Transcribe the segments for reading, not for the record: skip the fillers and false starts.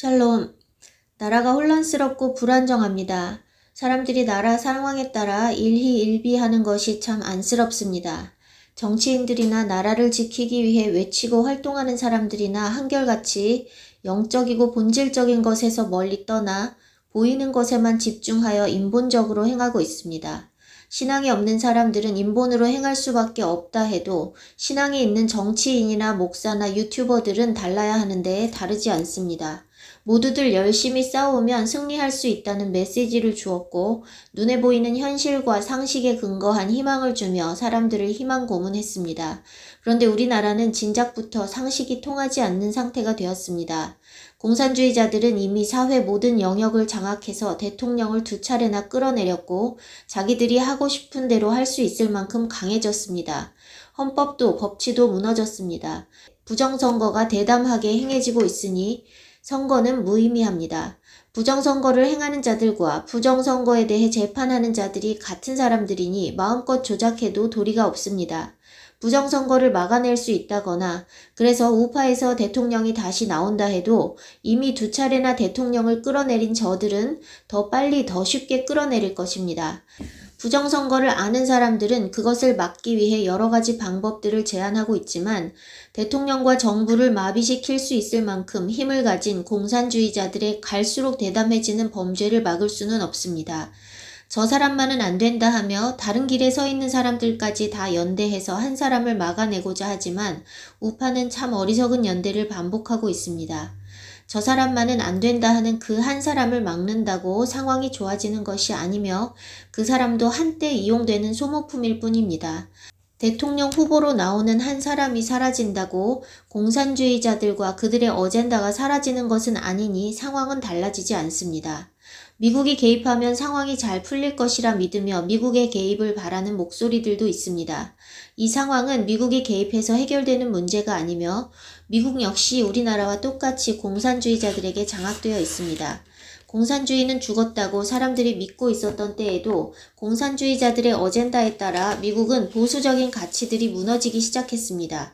샬롬. 나라가 혼란스럽고 불안정합니다. 사람들이 나라 상황에 따라 일희일비하는 것이 참 안쓰럽습니다. 정치인들이나 나라를 지키기 위해 외치고 활동하는 사람들이나 한결같이 영적이고 본질적인 것에서 멀리 떠나 보이는 것에만 집중하여 인본적으로 행하고 있습니다. 신앙이 없는 사람들은 인본으로 행할 수밖에 없다 해도 신앙이 있는 정치인이나 목사나 유튜버들은 달라야 하는데 다르지 않습니다. 모두들 열심히 싸우면 승리할 수 있다는 메시지를 주었고 눈에 보이는 현실과 상식에 근거한 희망을 주며 사람들을 희망 고문했습니다. 그런데 우리나라는 진작부터 상식이 통하지 않는 상태가 되었습니다. 공산주의자들은 이미 사회 모든 영역을 장악해서 대통령을 2차례나 끌어내렸고 자기들이 하고 싶은 대로 할 수 있을 만큼 강해졌습니다. 헌법도 법치도 무너졌습니다. 부정선거가 대담하게 행해지고 있으니 선거는 무의미합니다. 부정선거를 행하는 자들과 부정선거에 대해 재판하는 자들이 같은 사람들이니 마음껏 조작해도 도리가 없습니다. 부정선거를 막아낼 수 있다거나 그래서 우파에서 대통령이 다시 나온다 해도 이미 2차례나 대통령을 끌어내린 저들은 더 빨리 더 쉽게 끌어내릴 것입니다. 부정선거를 아는 사람들은 그것을 막기 위해 여러 가지 방법들을 제안하고 있지만 대통령과 정부를 마비시킬 수 있을 만큼 힘을 가진 공산주의자들의 갈수록 대담해지는 범죄를 막을 수는 없습니다. 저 사람만은 안 된다 하며 다른 길에 서 있는 사람들까지 다 연대해서 한 사람을 막아내고자 하지만 우파는 참 어리석은 연대를 반복하고 있습니다. 저 사람만은 안 된다 하는 그 한 사람을 막는다고 상황이 좋아지는 것이 아니며 그 사람도 한때 이용되는 소모품일 뿐입니다. 대통령 후보로 나오는 한 사람이 사라진다고 공산주의자들과 그들의 어젠다가 사라지는 것은 아니니 상황은 달라지지 않습니다. 미국이 개입하면 상황이 잘 풀릴 것이라 믿으며 미국의 개입을 바라는 목소리들도 있습니다. 이 상황은 미국이 개입해서 해결되는 문제가 아니며 미국 역시 우리나라와 똑같이 공산주의자들에게 장악되어 있습니다. 공산주의는 죽었다고 사람들이 믿고 있었던 때에도 공산주의자들의 어젠다에 따라 미국은 보수적인 가치들이 무너지기 시작했습니다.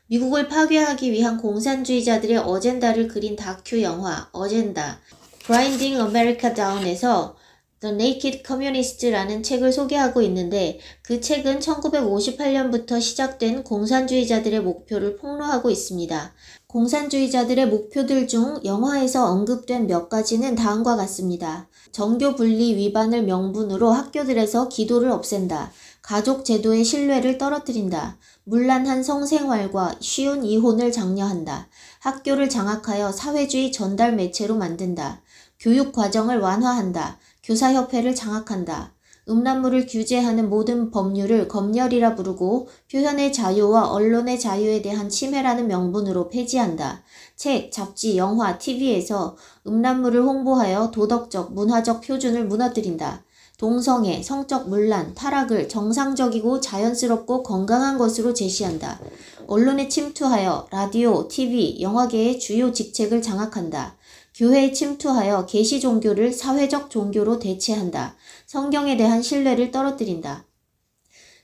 미국을 파괴하기 위한 공산주의자들의 어젠다를 그린 다큐 영화 어젠다 Grinding America Down에서 The Naked Communist라는 책을 소개하고 있는데 그 책은 1958년부터 시작된 공산주의자들의 목표를 폭로하고 있습니다. 공산주의자들의 목표들 중 영화에서 언급된 몇 가지는 다음과 같습니다. 정교 분리 위반을 명분으로 학교들에서 기도를 없앤다. 가족 제도의 신뢰를 떨어뜨린다. 문란한 성생활과 쉬운 이혼을 장려한다. 학교를 장악하여 사회주의 전달 매체로 만든다. 교육 과정을 완화한다. 교사협회를 장악한다. 음란물을 규제하는 모든 법률을 검열이라 부르고 표현의 자유와 언론의 자유에 대한 침해라는 명분으로 폐지한다. 책, 잡지, 영화, TV에서 음란물을 홍보하여 도덕적, 문화적 표준을 무너뜨린다. 동성애, 성적 문란, 타락을 정상적이고 자연스럽고 건강한 것으로 제시한다. 언론에 침투하여 라디오, TV, 영화계의 주요 직책을 장악한다. 교회에 침투하여 계시 종교를 사회적 종교로 대체한다. 성경에 대한 신뢰를 떨어뜨린다.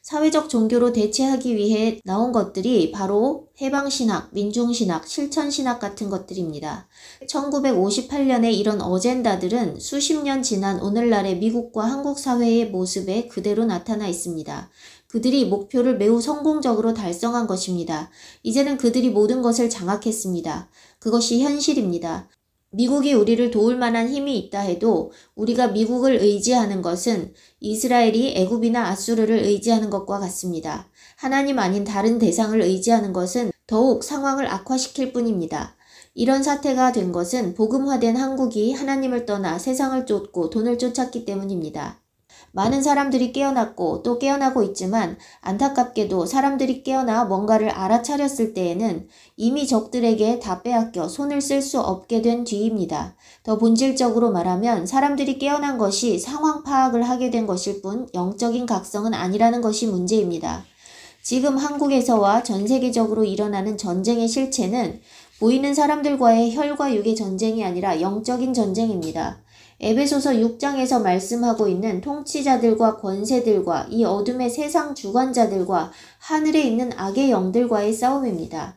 사회적 종교로 대체하기 위해 나온 것들이 바로 해방신학, 민중신학, 실천신학 같은 것들입니다. 1958년에 이런 어젠다들은 수십 년 지난 오늘날의 미국과 한국 사회의 모습에 그대로 나타나 있습니다. 그들이 목표를 매우 성공적으로 달성한 것입니다. 이제는 그들이 모든 것을 장악했습니다. 그것이 현실입니다. 미국이 우리를 도울 만한 힘이 있다 해도 우리가 미국을 의지하는 것은 이스라엘이 애굽이나 아수르를 의지하는 것과 같습니다. 하나님 아닌 다른 대상을 의지하는 것은 더욱 상황을 악화시킬 뿐입니다. 이런 사태가 된 것은 복음화된 한국이 하나님을 떠나 세상을 쫓고 돈을 쫓았기 때문입니다. 많은 사람들이 깨어났고 또 깨어나고 있지만 안타깝게도 사람들이 깨어나 뭔가를 알아차렸을 때에는 이미 적들에게 다 빼앗겨 손을 쓸 수 없게 된 뒤입니다. 더 본질적으로 말하면 사람들이 깨어난 것이 상황 파악을 하게 된 것일 뿐 영적인 각성은 아니라는 것이 문제입니다. 지금 한국에서와 전 세계적으로 일어나는 전쟁의 실체는 보이는 사람들과의 혈과 육의 전쟁이 아니라 영적인 전쟁입니다. 에베소서 6장에서 말씀하고 있는 통치자들과 권세들과 이 어둠의 세상 주관자들과 하늘에 있는 악의 영들과의 싸움입니다.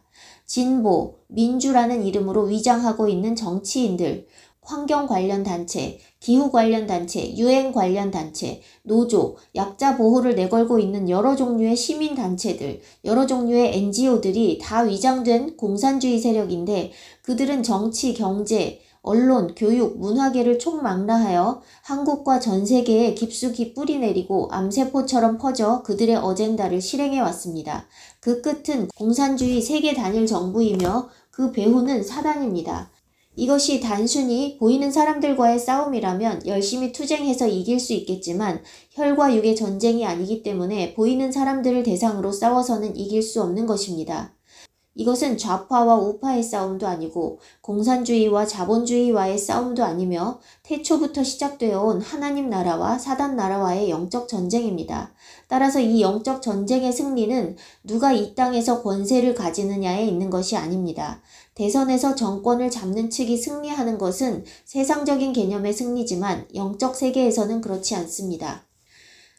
진보, 민주라는 이름으로 위장하고 있는 정치인들, 환경 관련 단체, 기후 관련 단체, 유엔 관련 단체, 노조, 약자 보호를 내걸고 있는 여러 종류의 시민 단체들, 여러 종류의 NGO들이 다 위장된 공산주의 세력인데 그들은 정치, 경제, 언론, 교육, 문화계를 총망라하여 한국과 전 세계에 깊숙이 뿌리내리고 암세포처럼 퍼져 그들의 어젠다를 실행해 왔습니다. 그 끝은 공산주의 세계 단일 정부이며 그 배후는 사단입니다. 이것이 단순히 보이는 사람들과의 싸움이라면 열심히 투쟁해서 이길 수 있겠지만 혈과 육의 전쟁이 아니기 때문에 보이는 사람들을 대상으로 싸워서는 이길 수 없는 것입니다. 이것은 좌파와 우파의 싸움도 아니고 공산주의와 자본주의와의 싸움도 아니며 태초부터 시작되어 온 하나님 나라와 사단 나라와의 영적 전쟁입니다. 따라서 이 영적 전쟁의 승리는 누가 이 땅에서 권세를 가지느냐에 있는 것이 아닙니다. 대선에서 정권을 잡는 측이 승리하는 것은 세상적인 개념의 승리지만 영적 세계에서는 그렇지 않습니다.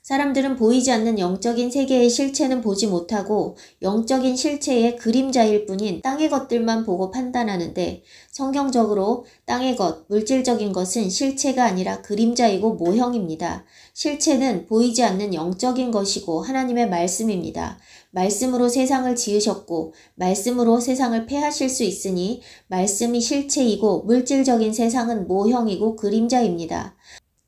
사람들은 보이지 않는 영적인 세계의 실체는 보지 못하고 영적인 실체의 그림자일 뿐인 땅의 것들만 보고 판단하는데 성경적으로 땅의 것, 물질적인 것은 실체가 아니라 그림자이고 모형입니다. 실체는 보이지 않는 영적인 것이고 하나님의 말씀입니다. 말씀으로 세상을 지으셨고 말씀으로 세상을 폐하실 수 있으니 말씀이 실체이고 물질적인 세상은 모형이고 그림자입니다.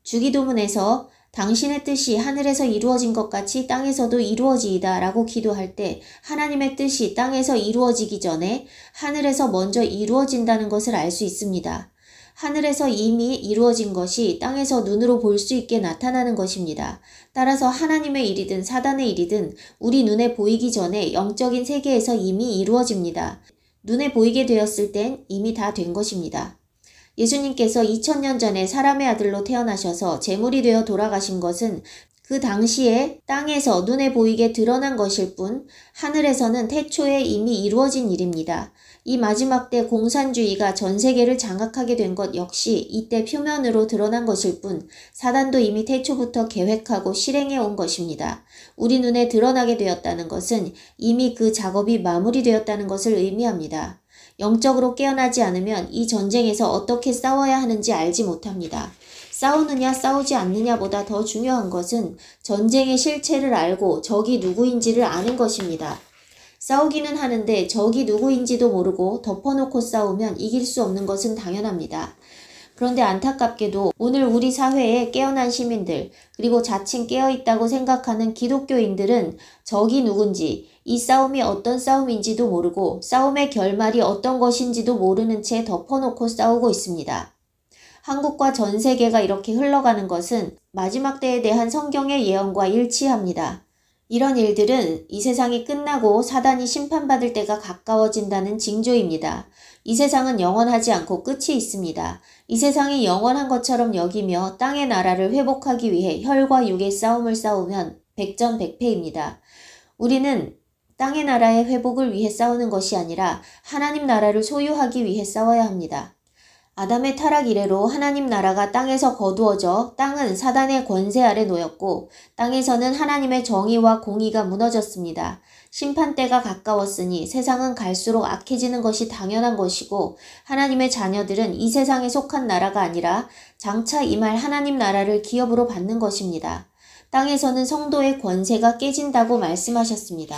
주기도문에서 당신의 뜻이 하늘에서 이루어진 것 같이 땅에서도 이루어지이다 라고 기도할 때 하나님의 뜻이 땅에서 이루어지기 전에 하늘에서 먼저 이루어진다는 것을 알 수 있습니다. 하늘에서 이미 이루어진 것이 땅에서 눈으로 볼 수 있게 나타나는 것입니다. 따라서 하나님의 일이든 사단의 일이든 우리 눈에 보이기 전에 영적인 세계에서 이미 이루어집니다. 눈에 보이게 되었을 땐 이미 다 된 것입니다. 예수님께서 2000년 전에 사람의 아들로 태어나셔서 제물이 되어 돌아가신 것은 그 당시에 땅에서 눈에 보이게 드러난 것일 뿐 하늘에서는 태초에 이미 이루어진 일입니다. 이 마지막 때 공산주의가 전 세계를 장악하게 된 것 역시 이때 표면으로 드러난 것일 뿐 사단도 이미 태초부터 계획하고 실행해 온 것입니다. 우리 눈에 드러나게 되었다는 것은 이미 그 작업이 마무리되었다는 것을 의미합니다. 영적으로 깨어나지 않으면 이 전쟁에서 어떻게 싸워야 하는지 알지 못합니다. 싸우느냐 싸우지 않느냐보다 더 중요한 것은 전쟁의 실체를 알고 적이 누구인지를 아는 것입니다. 싸우기는 하는데 적이 누구인지도 모르고 덮어놓고 싸우면 이길 수 없는 것은 당연합니다. 그런데 안타깝게도 오늘 우리 사회에 깨어난 시민들 그리고 자칭 깨어있다고 생각하는 기독교인들은 적이 누군지 이 싸움이 어떤 싸움인지도 모르고 싸움의 결말이 어떤 것인지도 모르는 채 덮어놓고 싸우고 있습니다. 한국과 전 세계가 이렇게 흘러가는 것은 마지막 때에 대한 성경의 예언과 일치합니다. 이런 일들은 이 세상이 끝나고 사단이 심판받을 때가 가까워진다는 징조입니다. 이 세상은 영원하지 않고 끝이 있습니다. 이 세상이 영원한 것처럼 여기며 땅의 나라를 회복하기 위해 혈과 육의 싸움을 싸우면 백전백패입니다. 우리는 땅의 나라의 회복을 위해 싸우는 것이 아니라 하나님 나라를 소유하기 위해 싸워야 합니다. 아담의 타락 이래로 하나님 나라가 땅에서 거두어져 땅은 사단의 권세 아래 놓였고 땅에서는 하나님의 정의와 공의가 무너졌습니다. 심판때가 가까웠으니 세상은 갈수록 악해지는 것이 당연한 것이고 하나님의 자녀들은 이 세상에 속한 나라가 아니라 장차 임할 하나님 나라를 기업으로 받는 것입니다. 땅에서는 성도의 권세가 깨진다고 말씀하셨습니다.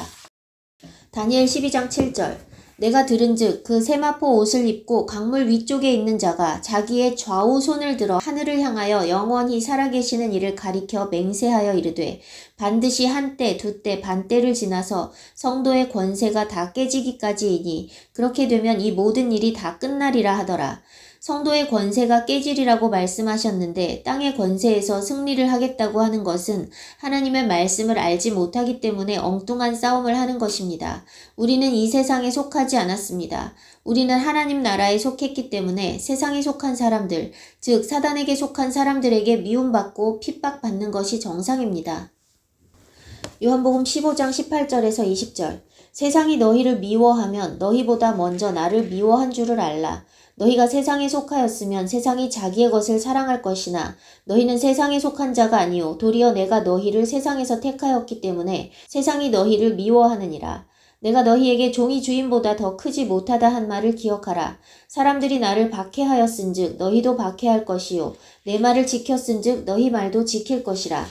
다니엘 12장 7절 내가 들은즉 그 세마포 옷을 입고 강물 위쪽에 있는 자가 자기의 좌우 손을 들어 하늘을 향하여 영원히 살아계시는 이를 가리켜 맹세하여 이르되 반드시 한때 두때 반때를 지나서 성도의 권세가 다 깨지기까지이니 그렇게 되면 이 모든 일이 다 끝나리라 하더라. 성도의 권세가 깨지리라고 말씀하셨는데 땅의 권세에서 승리를 하겠다고 하는 것은 하나님의 말씀을 알지 못하기 때문에 엉뚱한 싸움을 하는 것입니다. 우리는 이 세상에 속하지 않았습니다. 우리는 하나님 나라에 속했기 때문에 세상에 속한 사람들, 즉 사단에게 속한 사람들에게 미움받고 핍박받는 것이 정상입니다. 요한복음 15장 18절에서 20절 세상이 너희를 미워하면 너희보다 먼저 나를 미워한 줄을 알라. 너희가 세상에 속하였으면 세상이 자기의 것을 사랑할 것이나 너희는 세상에 속한 자가 아니요 도리어 내가 너희를 세상에서 택하였기 때문에 세상이 너희를 미워하느니라. 내가 너희에게 종이 주인보다 더 크지 못하다 한 말을 기억하라. 사람들이 나를 박해하였은즉 너희도 박해할 것이요 내 말을 지켰은즉 너희 말도 지킬 것이라.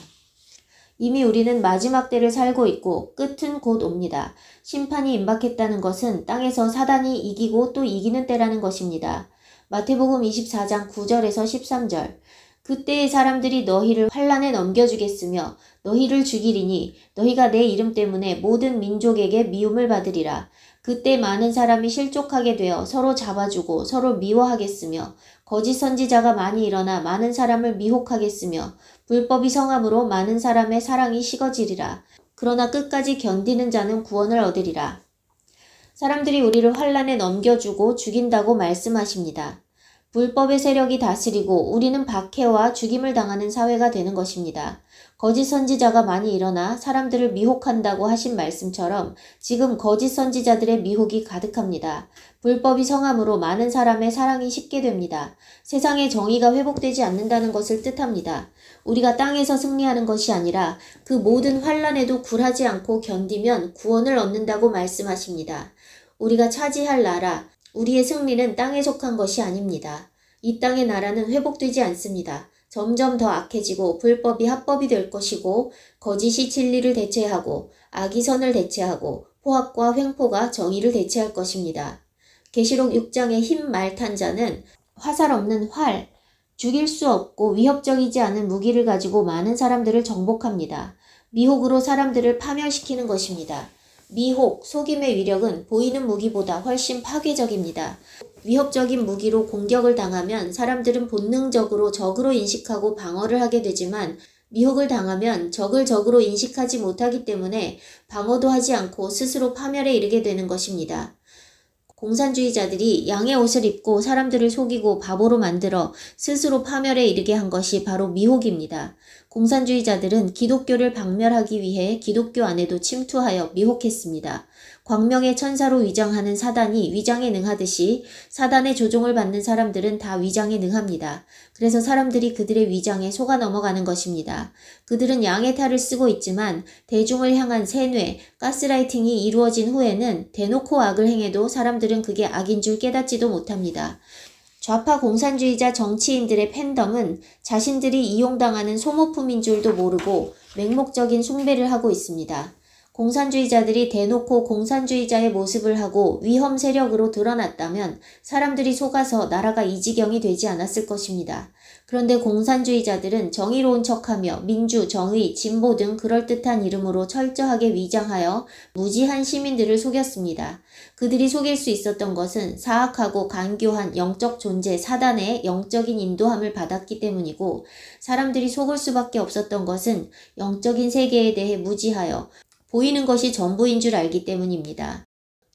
이미 우리는 마지막 때를 살고 있고 끝은 곧 옵니다. 심판이 임박했다는 것은 땅에서 사단이 이기고 또 이기는 때라는 것입니다. 마태복음 24장 9절에서 13절. 그때의 사람들이 너희를 환란에 넘겨주겠으며 너희를 죽이리니 너희가 내 이름 때문에 모든 민족에게 미움을 받으리라. 그때 많은 사람이 실족하게 되어 서로 잡아주고 서로 미워하겠으며 거짓 선지자가 많이 일어나 많은 사람을 미혹하겠으며 불법이 성함으로 많은 사람의 사랑이 식어지리라. 그러나 끝까지 견디는 자는 구원을 얻으리라. 사람들이 우리를 환란에 넘겨주고 죽인다고 말씀하십니다. 불법의 세력이 다스리고 우리는 박해와 죽임을 당하는 사회가 되는 것입니다. 거짓 선지자가 많이 일어나 사람들을 미혹한다고 하신 말씀처럼 지금 거짓 선지자들의 미혹이 가득합니다. 불법이 성함으로 많은 사람의 사랑이 식게 됩니다. 세상의 정의가 회복되지 않는다는 것을 뜻합니다. 우리가 땅에서 승리하는 것이 아니라 그 모든 환란에도 굴하지 않고 견디면 구원을 얻는다고 말씀하십니다. 우리가 차지할 나라, 우리의 승리는 땅에 속한 것이 아닙니다. 이 땅의 나라는 회복되지 않습니다. 점점 더 악해지고 불법이 합법이 될 것이고 거짓이 진리를 대체하고 악이 선을 대체하고 포악과 횡포가 정의를 대체할 것입니다. 계시록 6장의 흰 말 탄 자는 화살 없는 활, 죽일 수 없고 위협적이지 않은 무기를 가지고 많은 사람들을 정복합니다. 미혹으로 사람들을 파멸시키는 것입니다. 미혹, 속임의 위력은 보이는 무기보다 훨씬 파괴적입니다. 위협적인 무기로 공격을 당하면 사람들은 본능적으로 적으로 인식하고 방어를 하게 되지만 미혹을 당하면 적을 적으로 인식하지 못하기 때문에 방어도 하지 않고 스스로 파멸에 이르게 되는 것입니다. 공산주의자들이 양의 옷을 입고 사람들을 속이고 바보로 만들어 스스로 파멸에 이르게 한 것이 바로 미혹입니다. 공산주의자들은 기독교를 박멸하기 위해 기독교 안에도 침투하여 미혹했습니다. 광명의 천사로 위장하는 사단이 위장에 능하듯이 사단의 조종을 받는 사람들은 다 위장에 능합니다. 그래서 사람들이 그들의 위장에 속아 넘어가는 것입니다. 그들은 양의 탈을 쓰고 있지만 대중을 향한 세뇌, 가스라이팅이 이루어진 후에는 대놓고 악을 행해도 사람들은 그게 악인 줄 깨닫지도 못합니다. 좌파 공산주의자 정치인들의 팬덤은 자신들이 이용당하는 소모품인 줄도 모르고 맹목적인 숭배를 하고 있습니다. 공산주의자들이 대놓고 공산주의자의 모습을 하고 위험 세력으로 드러났다면 사람들이 속아서 나라가 이 지경이 되지 않았을 것입니다. 그런데 공산주의자들은 정의로운 척하며 민주, 정의, 진보 등 그럴듯한 이름으로 철저하게 위장하여 무지한 시민들을 속였습니다. 그들이 속일 수 있었던 것은 사악하고 간교한 영적 존재 사단의 영적인 인도함을 받았기 때문이고 사람들이 속을 수밖에 없었던 것은 영적인 세계에 대해 무지하여 보이는 것이 전부인 줄 알기 때문입니다.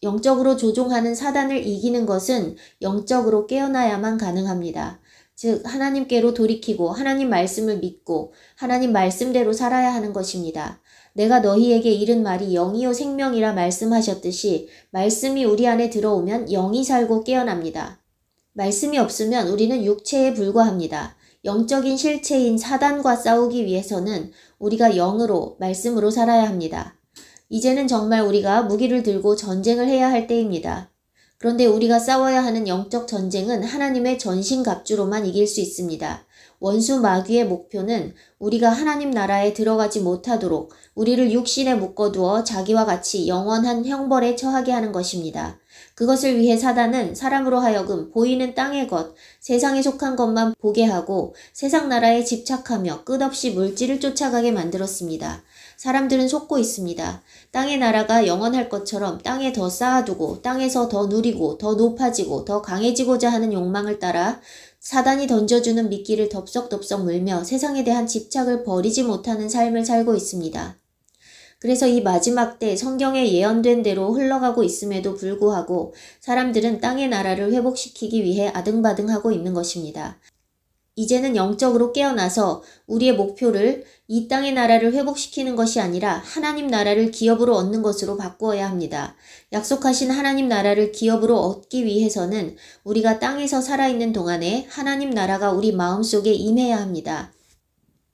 영적으로 조종하는 사단을 이기는 것은 영적으로 깨어나야만 가능합니다. 즉 하나님께로 돌이키고 하나님 말씀을 믿고 하나님 말씀대로 살아야 하는 것입니다. 내가 너희에게 이른 말이 영이요 생명이라 말씀하셨듯이 말씀이 우리 안에 들어오면 영이 살고 깨어납니다. 말씀이 없으면 우리는 육체에 불과합니다. 영적인 실체인 사단과 싸우기 위해서는 우리가 영으로 말씀으로 살아야 합니다. 이제는 정말 우리가 무기를 들고 전쟁을 해야 할 때입니다. 그런데 우리가 싸워야 하는 영적 전쟁은 하나님의 전신갑주로만 이길 수 있습니다. 원수 마귀의 목표는 우리가 하나님 나라에 들어가지 못하도록 우리를 육신에 묶어두어 자기와 같이 영원한 형벌에 처하게 하는 것입니다. 그것을 위해 사단은 사람으로 하여금 보이는 땅의 것, 세상에 속한 것만 보게 하고 세상 나라에 집착하며 끝없이 물질을 쫓아가게 만들었습니다. 사람들은 속고 있습니다. 땅의 나라가 영원할 것처럼 땅에 더 쌓아두고 땅에서 더 누리고 더 높아지고 더 강해지고자 하는 욕망을 따라 사단이 던져주는 미끼를 덥석덥석 물며 세상에 대한 집착을 버리지 못하는 삶을 살고 있습니다. 그래서 이 마지막 때 성경에 예언된 대로 흘러가고 있음에도 불구하고 사람들은 땅의 나라를 회복시키기 위해 아등바등하고 있는 것입니다. 이제는 영적으로 깨어나서 우리의 목표를 이 땅의 나라를 회복시키는 것이 아니라 하나님 나라를 기업으로 얻는 것으로 바꾸어야 합니다. 약속하신 하나님 나라를 기업으로 얻기 위해서는 우리가 땅에서 살아있는 동안에 하나님 나라가 우리 마음속에 임해야 합니다.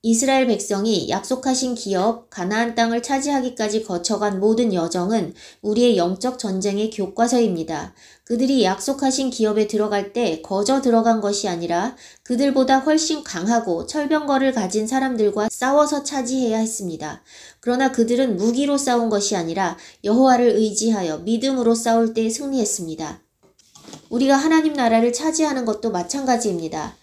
이스라엘 백성이 약속하신 기업, 가나안 땅을 차지하기까지 거쳐간 모든 여정은 우리의 영적 전쟁의 교과서입니다. 그들이 약속하신 기업에 들어갈 때 거저 들어간 것이 아니라 그들보다 훨씬 강하고 철병거를 가진 사람들과 싸워서 차지해야 했습니다. 그러나 그들은 무기로 싸운 것이 아니라 여호와를 의지하여 믿음으로 싸울 때 승리했습니다. 우리가 하나님 나라를 차지하는 것도 마찬가지입니다.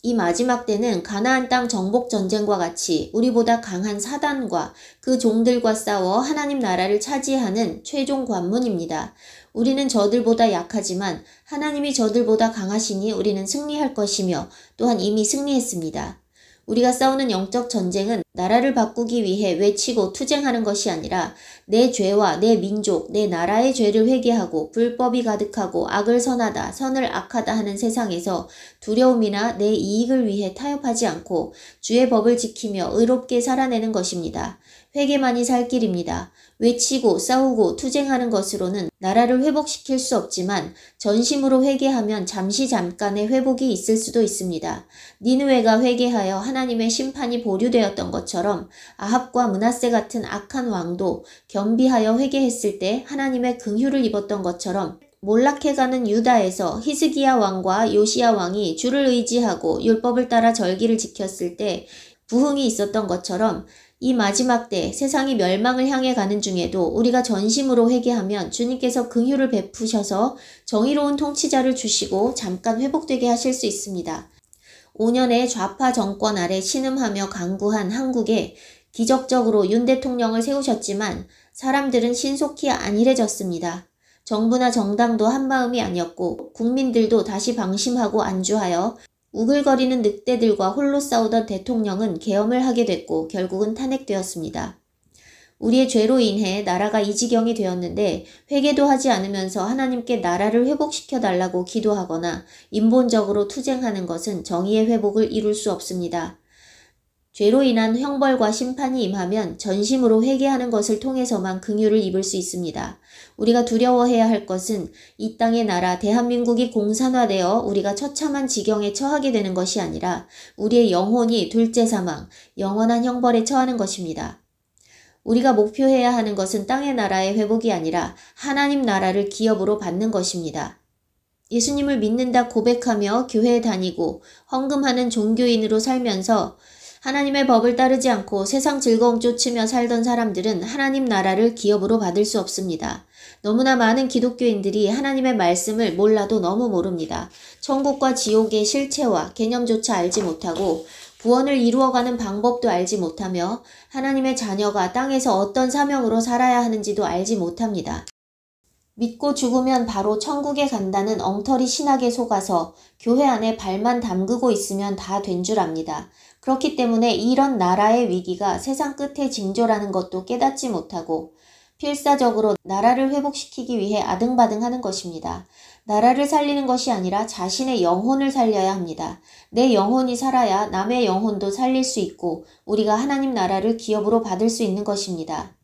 이 마지막 때는 가나안 땅 정복 전쟁과 같이 우리보다 강한 사단과 그 종들과 싸워 하나님 나라를 차지하는 최종 관문입니다. 우리는 저들보다 약하지만 하나님이 저들보다 강하시니 우리는 승리할 것이며 또한 이미 승리했습니다. 우리가 싸우는 영적 전쟁은 나라를 바꾸기 위해 외치고 투쟁하는 것이 아니라 내 죄와 내 민족, 내 나라의 죄를 회개하고 불법이 가득하고 악을 선하다, 선을 악하다 하는 세상에서 두려움이나 내 이익을 위해 타협하지 않고 주의 법을 지키며 의롭게 살아내는 것입니다. 회개만이 살 길입니다. 외치고 싸우고 투쟁하는 것으로는 나라를 회복시킬 수 없지만 전심으로 회개하면 잠깐의 회복이 있을 수도 있습니다. 니느웨가 회개하여 하나님의 심판이 보류되었던 것처럼 아합과 므낫세 같은 악한 왕도 겸비하여 회개했을 때 하나님의 긍휼을 입었던 것처럼 몰락해가는 유다에서 히스기야 왕과 요시야 왕이 주를 의지하고 율법을 따라 절기를 지켰을 때 부흥이 있었던 것처럼 이 마지막 때 세상이 멸망을 향해 가는 중에도 우리가 전심으로 회개하면 주님께서 긍휼을 베푸셔서 정의로운 통치자를 주시고 잠깐 회복되게 하실 수 있습니다. 5년의 좌파 정권 아래 신음하며 강구한 한국에 기적적으로 윤 대통령을 세우셨지만 사람들은 신속히 안일해졌습니다. 정부나 정당도 한마음이 아니었고 국민들도 다시 방심하고 안주하여 우글거리는 늑대들과 홀로 싸우던 대통령은 계엄을 하게 됐고 결국은 탄핵되었습니다. 우리의 죄로 인해 나라가 이 지경이 되었는데 회개도 하지 않으면서 하나님께 나라를 회복시켜 달라고 기도하거나 인본적으로 투쟁하는 것은 정의의 회복을 이룰 수 없습니다. 죄로 인한 형벌과 심판이 임하면 전심으로 회개하는 것을 통해서만 긍휼을 입을 수 있습니다. 우리가 두려워해야 할 것은 이 땅의 나라 대한민국이 공산화되어 우리가 처참한 지경에 처하게 되는 것이 아니라 우리의 영혼이 둘째 사망, 영원한 형벌에 처하는 것입니다. 우리가 목표해야 하는 것은 땅의 나라의 회복이 아니라 하나님 나라를 기업으로 받는 것입니다. 예수님을 믿는다 고백하며 교회에 다니고 헌금하는 종교인으로 살면서 하나님의 법을 따르지 않고 세상 즐거움 쫓으며 살던 사람들은 하나님 나라를 기업으로 받을 수 없습니다. 너무나 많은 기독교인들이 하나님의 말씀을 몰라도 너무 모릅니다. 천국과 지옥의 실체와 개념조차 알지 못하고 구원을 이루어가는 방법도 알지 못하며 하나님의 자녀가 땅에서 어떤 사명으로 살아야 하는지도 알지 못합니다. 믿고 죽으면 바로 천국에 간다는 엉터리 신학에 속아서 교회 안에 발만 담그고 있으면 다 된 줄 압니다. 그렇기 때문에 이런 나라의 위기가 세상 끝의 징조라는 것도 깨닫지 못하고 필사적으로 나라를 회복시키기 위해 아등바등하는 것입니다. 나라를 살리는 것이 아니라 자신의 영혼을 살려야 합니다. 내 영혼이 살아야 남의 영혼도 살릴 수 있고 우리가 하나님 나라를 기업으로 받을 수 있는 것입니다.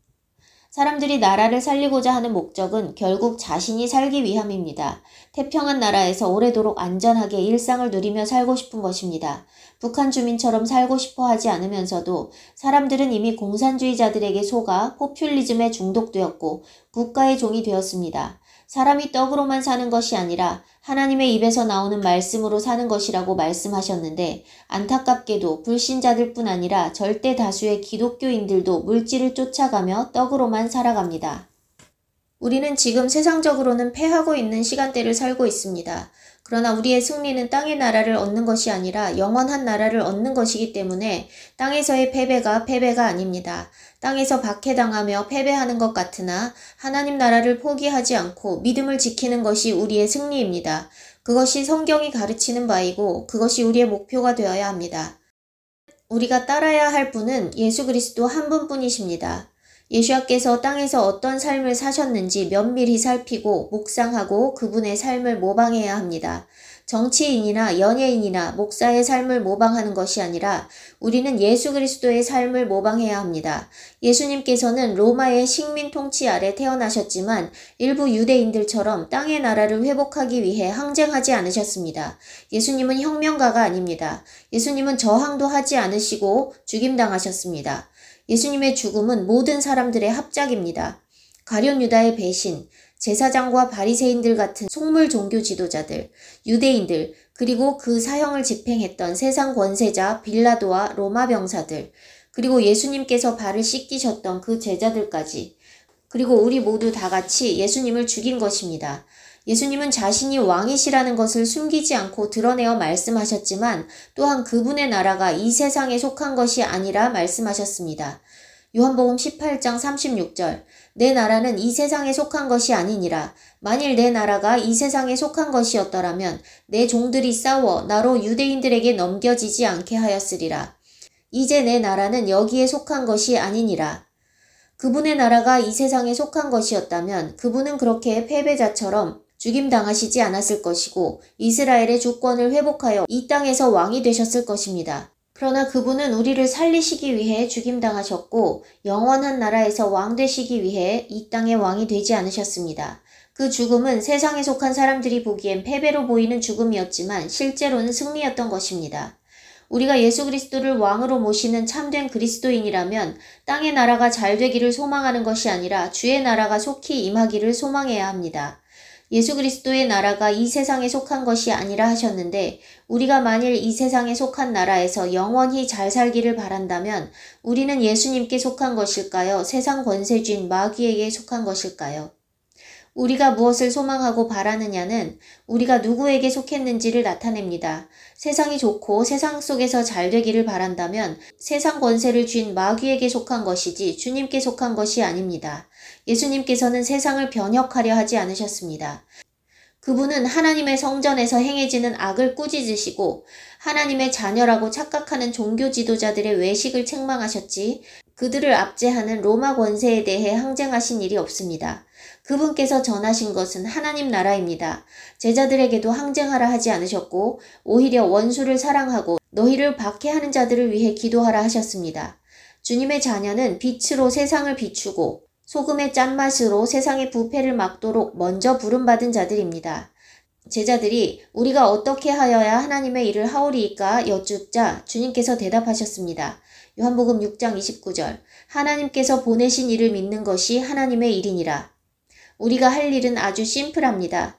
사람들이 나라를 살리고자 하는 목적은 결국 자신이 살기 위함입니다. 태평한 나라에서 오래도록 안전하게 일상을 누리며 살고 싶은 것입니다. 북한 주민처럼 살고 싶어 하지 않으면서도 사람들은 이미 공산주의자들에게 속아 포퓰리즘에 중독되었고 국가의 종이 되었습니다. 사람이 떡으로만 사는 것이 아니라 하나님의 입에서 나오는 말씀으로 사는 것이라고 말씀하셨는데 안타깝게도 불신자들 뿐 아니라 절대 다수의 기독교인들도 물질을 쫓아가며 떡으로만 살아갑니다. 우리는 지금 세상적으로는 패하고 있는 시간대를 살고 있습니다. 그러나 우리의 승리는 땅의 나라를 얻는 것이 아니라 영원한 나라를 얻는 것이기 때문에 땅에서의 패배가 아닙니다. 땅에서 박해당하며 패배하는 것 같으나 하나님 나라를 포기하지 않고 믿음을 지키는 것이 우리의 승리입니다. 그것이 성경이 가르치는 바이고 그것이 우리의 목표가 되어야 합니다. 우리가 따라야 할 분은 예수 그리스도 한 분뿐이십니다. 예수님께서 땅에서 어떤 삶을 사셨는지 면밀히 살피고 묵상하고 그분의 삶을 모방해야 합니다. 정치인이나 연예인이나 목사의 삶을 모방하는 것이 아니라 우리는 예수 그리스도의 삶을 모방해야 합니다. 예수님께서는 로마의 식민 통치 아래 태어나셨지만 일부 유대인들처럼 땅의 나라를 회복하기 위해 항쟁하지 않으셨습니다. 예수님은 혁명가가 아닙니다. 예수님은 저항도 하지 않으시고 죽임당하셨습니다. 예수님의 죽음은 모든 사람들의 합작입니다. 가룟 유다의 배신, 제사장과 바리새인들 같은 속물 종교 지도자들, 유대인들, 그리고 그 사형을 집행했던 세상 권세자 빌라도와 로마 병사들, 그리고 예수님께서 발을 씻기셨던 그 제자들까지, 그리고 우리 모두 다 같이 예수님을 죽인 것입니다. 예수님은 자신이 왕이시라는 것을 숨기지 않고 드러내어 말씀하셨지만 또한 그분의 나라가 이 세상에 속한 것이 아니라 말씀하셨습니다. 요한복음 18장 36절 내 나라는 이 세상에 속한 것이 아니니라. 만일 내 나라가 이 세상에 속한 것이었더라면 내 종들이 싸워 나로 유대인들에게 넘겨지지 않게 하였으리라. 이제 내 나라는 여기에 속한 것이 아니니라. 그분의 나라가 이 세상에 속한 것이었다면 그분은 그렇게 패배자처럼 죽임당하시지 않았을 것이고 이스라엘의 주권을 회복하여 이 땅에서 왕이 되셨을 것입니다. 그러나 그분은 우리를 살리시기 위해 죽임당하셨고 영원한 나라에서 왕 되시기 위해 이 땅의 왕이 되지 않으셨습니다. 그 죽음은 세상에 속한 사람들이 보기엔 패배로 보이는 죽음이었지만 실제로는 승리였던 것입니다. 우리가 예수 그리스도를 왕으로 모시는 참된 그리스도인이라면 땅의 나라가 잘 되기를 소망하는 것이 아니라 주의 나라가 속히 임하기를 소망해야 합니다. 예수 그리스도의 나라가 이 세상에 속한 것이 아니라 하셨는데 우리가 만일 이 세상에 속한 나라에서 영원히 잘 살기를 바란다면 우리는 예수님께 속한 것일까요? 세상 권세주인 마귀에게 속한 것일까요? 우리가 무엇을 소망하고 바라느냐는 우리가 누구에게 속했는지를 나타냅니다. 세상이 좋고 세상 속에서 잘 되기를 바란다면 세상 권세를 쥔 마귀에게 속한 것이지 주님께 속한 것이 아닙니다. 예수님께서는 세상을 변혁하려 하지 않으셨습니다. 그분은 하나님의 성전에서 행해지는 악을 꾸짖으시고 하나님의 자녀라고 착각하는 종교 지도자들의 외식을 책망하셨지 그들을 압제하는 로마 권세에 대해 항쟁하신 일이 없습니다. 그분께서 전하신 것은 하나님 나라입니다. 제자들에게도 항쟁하라 하지 않으셨고 오히려 원수를 사랑하고 너희를 박해하는 자들을 위해 기도하라 하셨습니다. 주님의 자녀는 빛으로 세상을 비추고 소금의 짠맛으로 세상의 부패를 막도록 먼저 부름받은 자들입니다. 제자들이 우리가 어떻게 하여야 하나님의 일을 하오리이까 여쭙자 주님께서 대답하셨습니다. 요한복음 6장 29절 하나님께서 보내신 이를 믿는 것이 하나님의 일이니라. 우리가 할 일은 아주 심플합니다.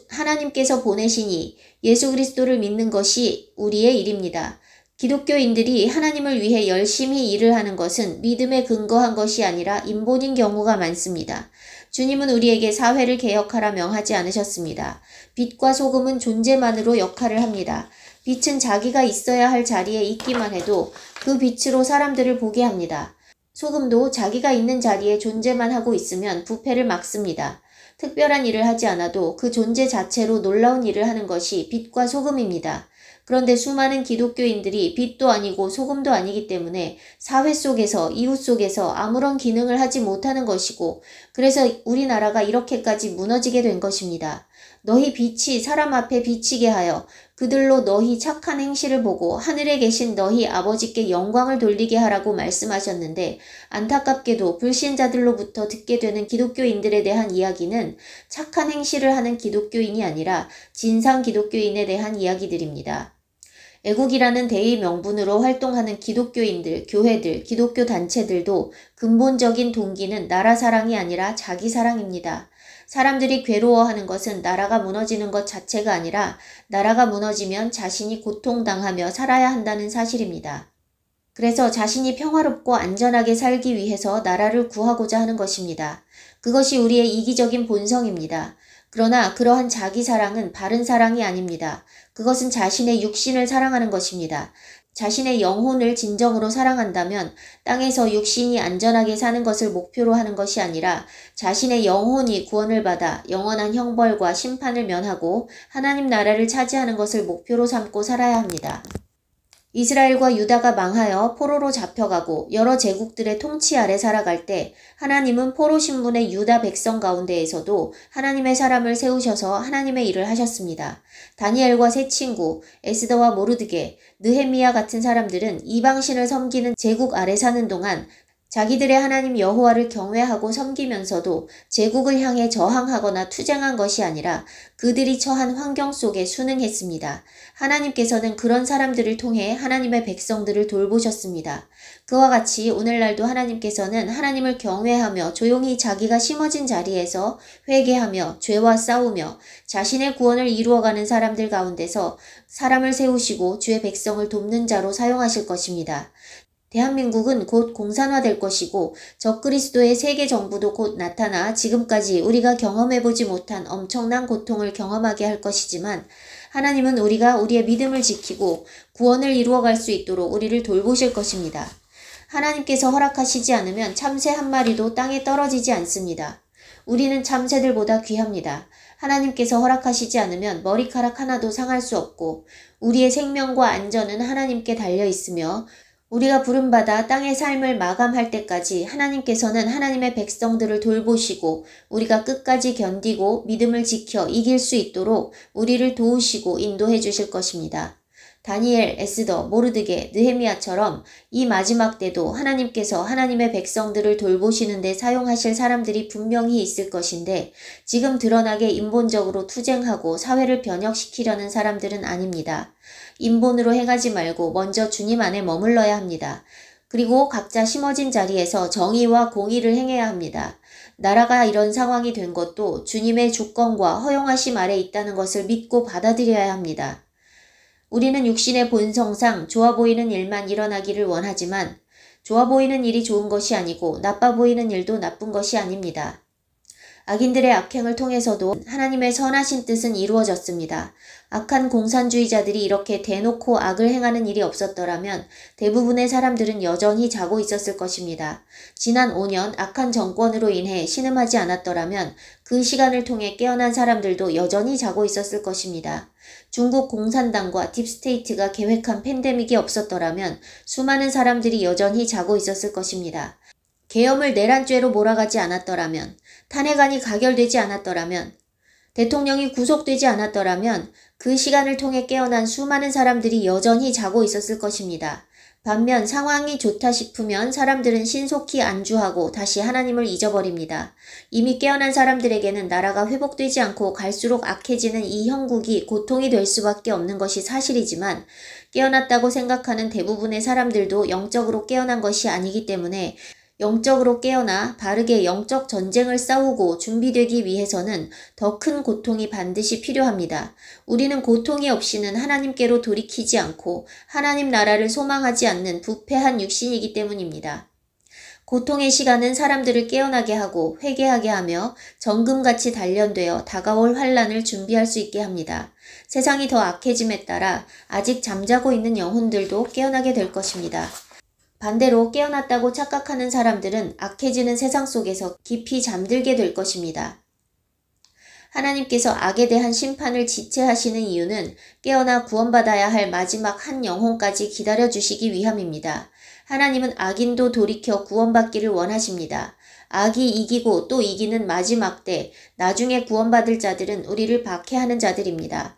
하나님께서 보내시니 예수 그리스도를 믿는 것이 우리의 일입니다. 기독교인들이 하나님을 위해 열심히 일을 하는 것은 믿음에 근거한 것이 아니라 인본인 경우가 많습니다. 주님은 우리에게 사회를 개혁하라 명하지 않으셨습니다. 빛과 소금은 존재만으로 역할을 합니다. 빛은 자기가 있어야 할 자리에 있기만 해도 그 빛으로 사람들을 보게 합니다. 소금도 자기가 있는 자리에 존재만 하고 있으면 부패를 막습니다. 특별한 일을 하지 않아도 그 존재 자체로 놀라운 일을 하는 것이 빛과 소금입니다. 그런데 수많은 기독교인들이 빛도 아니고 소금도 아니기 때문에 사회 속에서 이웃 속에서 아무런 기능을 하지 못하는 것이고 그래서 우리나라가 이렇게까지 무너지게 된 것입니다. 너희 빛이 사람 앞에 비치게 하여 그들로 너희 착한 행실을 보고 하늘에 계신 너희 아버지께 영광을 돌리게 하라고 말씀하셨는데 안타깝게도 불신자들로부터 듣게 되는 기독교인들에 대한 이야기는 착한 행실을 하는 기독교인이 아니라 진상 기독교인에 대한 이야기들입니다. 애국이라는 대의 명분으로 활동하는 기독교인들, 교회들, 기독교 단체들도 근본적인 동기는 나라 사랑이 아니라 자기 사랑입니다. 사람들이 괴로워하는 것은 나라가 무너지는 것 자체가 아니라 나라가 무너지면 자신이 고통당하며 살아야 한다는 사실입니다. 그래서 자신이 평화롭고 안전하게 살기 위해서 나라를 구하고자 하는 것입니다. 그것이 우리의 이기적인 본성입니다. 그러나 그러한 자기 사랑은 바른 사랑이 아닙니다. 그것은 자신의 육신을 사랑하는 것입니다. 자신의 영혼을 진정으로 사랑한다면 땅에서 육신이 안전하게 사는 것을 목표로 하는 것이 아니라 자신의 영혼이 구원을 받아 영원한 형벌과 심판을 면하고 하나님 나라를 차지하는 것을 목표로 삼고 살아야 합니다. 이스라엘과 유다가 망하여 포로로 잡혀가고 여러 제국들의 통치 아래 살아갈 때 하나님은 포로 신분의 유다 백성 가운데에서도 하나님의 사람을 세우셔서 하나님의 일을 하셨습니다. 다니엘과 세 친구, 에스더와 모르드게, 느헤미야 같은 사람들은 이방신을 섬기는 제국 아래 사는 동안 자기들의 하나님 여호와를 경외하고 섬기면서도 제국을 향해 저항하거나 투쟁한 것이 아니라 그들이 처한 환경 속에 순응했습니다. 하나님께서는 그런 사람들을 통해 하나님의 백성들을 돌보셨습니다. 그와 같이 오늘날도 하나님께서는 하나님을 경외하며 조용히 자기가 심어진 자리에서 회개하며 죄와 싸우며 자신의 구원을 이루어가는 사람들 가운데서 사람을 세우시고 주의 백성을 돕는 자로 사용하실 것입니다. 대한민국은 곧 공산화될 것이고 적그리스도의 세계 정부도 곧 나타나 지금까지 우리가 경험해보지 못한 엄청난 고통을 경험하게 할 것이지만 하나님은 우리가 우리의 믿음을 지키고 구원을 이루어갈 수 있도록 우리를 돌보실 것입니다. 하나님께서 허락하시지 않으면 참새 한 마리도 땅에 떨어지지 않습니다. 우리는 참새들보다 귀합니다. 하나님께서 허락하시지 않으면 머리카락 하나도 상할 수 없고 우리의 생명과 안전은 하나님께 달려 있으며 우리가 부름받아 땅의 삶을 마감할 때까지 하나님께서는 하나님의 백성들을 돌보시고 우리가 끝까지 견디고 믿음을 지켜 이길 수 있도록 우리를 도우시고 인도해 주실 것입니다. 다니엘, 에스더, 모르드게, 느헤미야처럼 이 마지막 때도 하나님께서 하나님의 백성들을 돌보시는 데 사용하실 사람들이 분명히 있을 것인데 지금 드러나게 인본적으로 투쟁하고 사회를 변혁시키려는 사람들은 아닙니다. 인본으로 행하지 말고 먼저 주님 안에 머물러야 합니다. 그리고 각자 심어진 자리에서 정의와 공의를 행해야 합니다. 나라가 이런 상황이 된 것도 주님의 주권과 허용하심 아래 있다는 것을 믿고 받아들여야 합니다. 우리는 육신의 본성상 좋아 보이는 일만 일어나기를 원하지만 좋아 보이는 일이 좋은 것이 아니고 나빠 보이는 일도 나쁜 것이 아닙니다. 악인들의 악행을 통해서도 하나님의 선하신 뜻은 이루어졌습니다. 악한 공산주의자들이 이렇게 대놓고 악을 행하는 일이 없었더라면 대부분의 사람들은 여전히 자고 있었을 것입니다. 지난 5년 악한 정권으로 인해 신음하지 않았더라면 그 시간을 통해 깨어난 사람들도 여전히 자고 있었을 것입니다. 중국 공산당과 딥스테이트가 계획한 팬데믹이 없었더라면 수많은 사람들이 여전히 자고 있었을 것입니다. 계엄을 내란죄로 몰아가지 않았더라면, 탄핵안이 가결되지 않았더라면, 대통령이 구속되지 않았더라면 그 시간을 통해 깨어난 수많은 사람들이 여전히 자고 있었을 것입니다. 반면 상황이 좋다 싶으면 사람들은 신속히 안주하고 다시 하나님을 잊어버립니다. 이미 깨어난 사람들에게는 나라가 회복되지 않고 갈수록 악해지는 이 형국이 고통이 될 수밖에 없는 것이 사실이지만 깨어났다고 생각하는 대부분의 사람들도 영적으로 깨어난 것이 아니기 때문에 영적으로 깨어나 바르게 영적 전쟁을 싸우고 준비되기 위해서는 더 큰 고통이 반드시 필요합니다. 우리는 고통이 없이는 하나님께로 돌이키지 않고 하나님 나라를 소망하지 않는 부패한 육신이기 때문입니다. 고통의 시간은 사람들을 깨어나게 하고 회개하게 하며 정금같이 단련되어 다가올 환란을 준비할 수 있게 합니다. 세상이 더 악해짐에 따라 아직 잠자고 있는 영혼들도 깨어나게 될 것입니다. 반대로 깨어났다고 착각하는 사람들은 악해지는 세상 속에서 깊이 잠들게 될 것입니다. 하나님께서 악에 대한 심판을 지체하시는 이유는 깨어나 구원받아야 할 마지막 한 영혼까지 기다려주시기 위함입니다. 하나님은 악인도 돌이켜 구원받기를 원하십니다. 악이 이기고 또 이기는 마지막 때 나중에 구원받을 자들은 우리를 박해하는 자들입니다.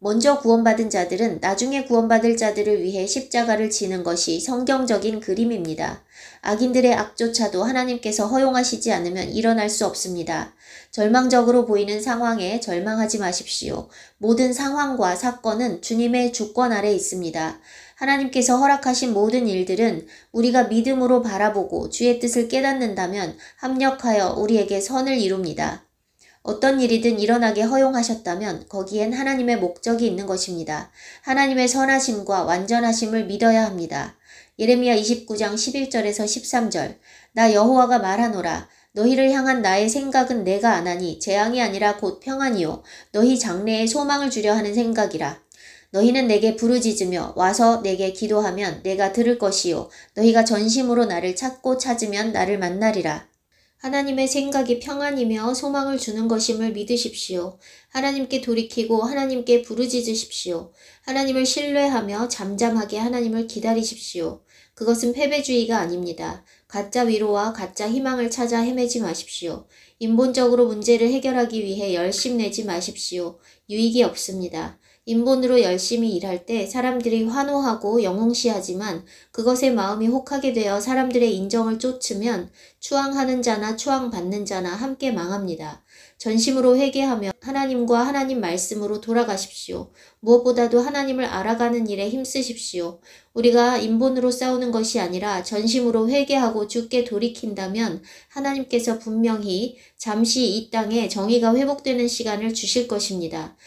먼저 구원받은 자들은 나중에 구원받을 자들을 위해 십자가를 지는 것이 성경적인 그림입니다. 악인들의 악조차도 하나님께서 허용하시지 않으면 일어날 수 없습니다. 절망적으로 보이는 상황에 절망하지 마십시오. 모든 상황과 사건은 주님의 주권 아래 있습니다. 하나님께서 허락하신 모든 일들은 우리가 믿음으로 바라보고 주의 뜻을 깨닫는다면 합력하여 우리에게 선을 이룹니다. 어떤 일이든 일어나게 허용하셨다면 거기엔 하나님의 목적이 있는 것입니다. 하나님의 선하심과 완전하심을 믿어야 합니다. 예레미야 29장 11절에서 13절 나 여호와가 말하노라 너희를 향한 나의 생각은 내가 아나니 재앙이 아니라 곧 평안이요 너희 장래에 소망을 주려 하는 생각이라. 너희는 내게 부르짖으며 와서 내게 기도하면 내가 들을 것이요 너희가 전심으로 나를 찾고 찾으면 나를 만나리라. 하나님의 생각이 평안이며 소망을 주는 것임을 믿으십시오. 하나님께 돌이키고 하나님께 부르짖으십시오. 하나님을 신뢰하며 잠잠하게 하나님을 기다리십시오. 그것은 패배주의가 아닙니다. 가짜 위로와 가짜 희망을 찾아 헤매지 마십시오. 인본적으로 문제를 해결하기 위해 열심내지 마십시오. 유익이 없습니다. 인본으로 열심히 일할 때 사람들이 환호하고 영웅시하지만 그것에 마음이 혹하게 되어 사람들의 인정을 쫓으면 추앙하는 자나 추앙받는 자나 함께 망합니다. 전심으로 회개하며 하나님과 하나님 말씀으로 돌아가십시오. 무엇보다도 하나님을 알아가는 일에 힘쓰십시오. 우리가 인본으로 싸우는 것이 아니라 전심으로 회개하고 주께 돌이킨다면 하나님께서 분명히 잠시 이 땅에 정의가 회복되는 시간을 주실 것입니다.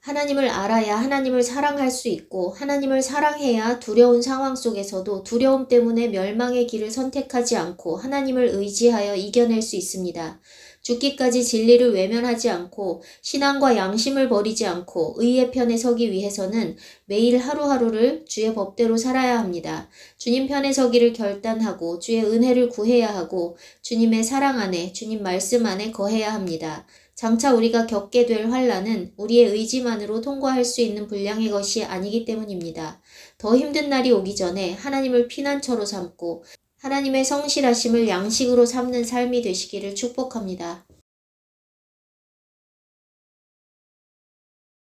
하나님을 알아야 하나님을 사랑할 수 있고 하나님을 사랑해야 두려운 상황 속에서도 두려움 때문에 멸망의 길을 선택하지 않고 하나님을 의지하여 이겨낼 수 있습니다. 죽기까지 진리를 외면하지 않고 신앙과 양심을 버리지 않고 의의 편에 서기 위해서는 매일 하루하루를 주의 법대로 살아야 합니다. 주님 편에 서기를 결단하고 주의 은혜를 구해야 하고 주님의 사랑 안에 주님 말씀 안에 거해야 합니다. 장차 우리가 겪게 될 환난은 우리의 의지만으로 통과할 수 있는 분량의 것이 아니기 때문입니다. 더 힘든 날이 오기 전에 하나님을 피난처로 삼고 하나님의 성실하심을 양식으로 삼는 삶이 되시기를 축복합니다.